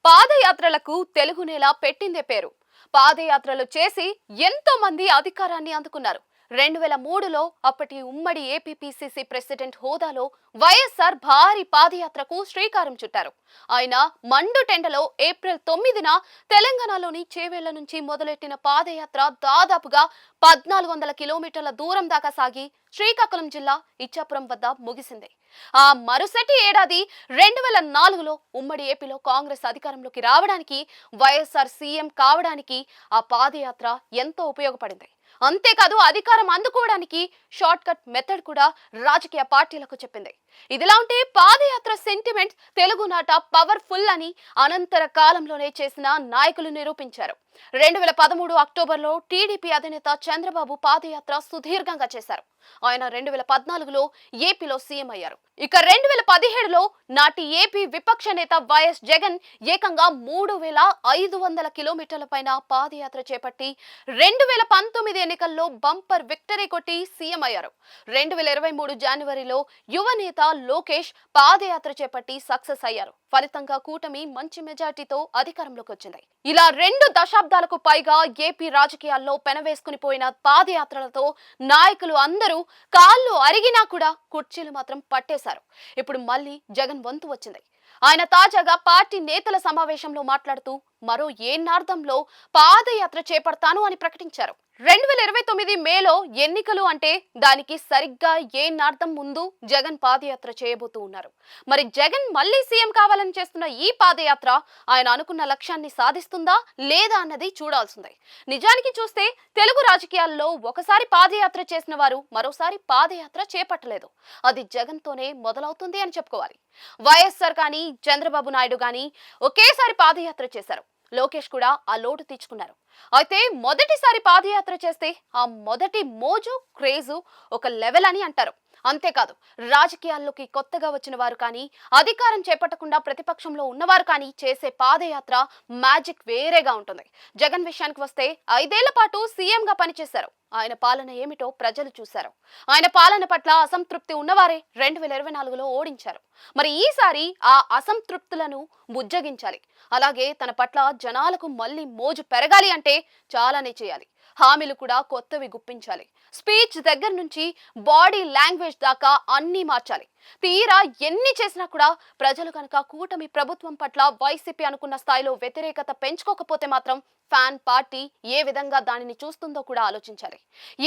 పాదయాత్రలకు తెలుగు నేల పెట్టిందే పేరు. పాదయాత్రలు చేసి ఎంతో మంది అధికారాన్ని అందుకున్నారు. 2003లో అప్పటి ఉమ్మడి ఏపీపీసీసీ ప్రెసిడెంట్ హోదాలో వైఎస్ఆర్ భారీ పాదయాత్రకు శ్రీకారం చుట్టారు. ఆయన మండుటెండలో ఏప్రిల్ 9న తెలంగాణలోని చేవెళ్ల నుంచి మొదలెట్టిన పాదయాత్ర దాదాపుగా 1400 కిలోమీటర్ల దూరం దాకా సాగి శ్రీకాకుళం జిల్లా ఇచ్చాపురం వద్ద ముగిసింది. ఆ మరుసటి ఏడాది 2004లో ఉమ్మడి ఏపీలో కాంగ్రెస్ అధికారంలోకి రావడానికి, వైఎస్ఆర్ సీఎం కావడానికి ఆ పాదయాత్ర ఎంతో ఉపయోగపడింది. అంతేకాదు అధికారం అందుకోవడానికి షార్ట్ కట్ మెథడ్ కూడా రాజకీయ పార్టీలకు చెప్పింది. ఇదిలా ఉంటే పాదయాత్ర సెంటిమెంట్ తెలుగునాట పవర్ఫుల్ అని అనంతర కాలంలోనే చేసిన నాయకులు నిరూపించారు. 2013 అక్టోబర్లో టీడీపీ అధినేత చంద్రబాబు పాదయాత్ర సుదీర్ఘంగా చేశారు. ఆయన 2014లో ఏపీలో సీఎం అయ్యారు. ఇక 2017లో నాటి ఏపీ విపక్ష నేత వైఎస్ జగన్ ఏకంగా 3500 కిలోమీటర్ల పైన పాదయాత్ర చేపట్టి 2019 ఎన్నికల్లో బంపర్ విక్టరీ కొట్టి సీఎం అయ్యారు. 2023 జనవరిలో యువ నేత లోకేష్ పాదయాత్ర చేపట్టి సక్సెస్ అయ్యారు. ఫలితంగా కూటమి మంచి మెజార్టీతో అధికారంలోకి వచ్చింది. ఇలా 2 దశాబ్దాలకు పైగా ఏపీ రాజకీయాల్లో పెనవేసుకుని పోయిన పాదయాత్రలతో నాయకులు అందరూ కాళ్ళు అరిగినా కూడా కుర్చీలు మాత్రం పట్టేశారు. ఇప్పుడు మళ్ళీ జగన్ వంతు వచ్చింది. ఆయన తాజాగా పార్టీ నేతల సమావేశంలో మాట్లాడుతూ మరో ఏన్నార్థంలో పాదయాత్ర చేపడతాను అని ప్రకటించారు. 2029 మేలో ఎన్నికలు అంటే దానికి సరిగ్గా ఏన్నార్థం ముందు జగన్ పాదయాత్ర చేయబోతూ ఉన్నారు. మరి జగన్ మళ్ళీ సీఎం కావాలని చేస్తున్న ఈ పాదయాత్ర ఆయన అనుకున్న లక్ష్యాన్ని సాధిస్తుందా లేదా అన్నది చూడాల్సిందే. నిజానికి చూస్తే తెలుగు రాజకీయాల్లో ఒకసారి పాదయాత్ర చేసిన వారు మరోసారి పాదయాత్ర చేపట్టలేదు. అది జగన్ తోనే మొదలవుతుంది అని చెప్పుకోవాలి. వైఎస్ఆర్ కానీ చంద్రబాబు నాయుడు కానీ ఒకేసారి పాదయాత్ర చేశారు. లోకేష్ కూడా ఆ లోటు తీర్చుకున్నారు. అయితే మొదటిసారి పాదయాత్ర చేస్తే ఆ మొదటి మోజు క్రేజు ఒక లెవెల్ అని అంటారు. అంతేకాదు రాజకీయాల్లోకి కొత్తగా వచ్చిన వారు కానీ, అధికారం చేపట్టకుండా ప్రతిపక్షంలో ఉన్నవారు కానీ చేసే పాదయాత్ర మ్యాజిక్ వేరేగా ఉంటుంది. జగన్ విషయానికి వస్తే 5 ఏళ్ల పాటు సీఎంగా పనిచేశారు. ఆయన పాలన ఏమిటో ప్రజలు చూశారు. ఆయన పాలన పట్ల అసంతృప్తి ఉన్నవారే 2024లో ఓడించారు. మరి ఈసారి ఆ అసంతృప్తులను బుజ్జగించాలి. అలాగే తన పట్ల జనాలకు మళ్ళీ మోజు పెరగాలి అంటే చాలానే చేయాలి. హామీలు కూడా కొత్తవి గుప్పించాలి. స్పీచ్ దగ్గర నుంచి బాడీ లాంగ్వేజ్ దాకా అన్నీ మార్చాలి. తీరా ఎన్ని చేసినా కూడా ప్రజలు కనుక కూటమి ప్రభుత్వం పట్ల వైసీపీ అనుకున్న స్థాయిలో వ్యతిరేకత పెంచుకోకపోతే మాత్రం ఫ్యాన్ పార్టీ ఏ విధంగా దానిని చూస్తుందో కూడా ఆలోచించాలి.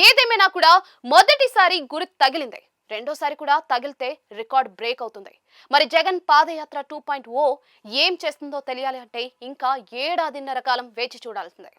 ఏదేమైనా కూడా మొదటిసారి గురి తగిలిందే, రెండోసారి కూడా తగిలితే రికార్డ్ బ్రేక్ అవుతుంది. మరి జగన్ పాదయాత్ర 2.0 ఏం చేస్తుందో తెలియాలి అంటే ఇంకా 7.5 కాలం వేచి చూడాల్సిందే.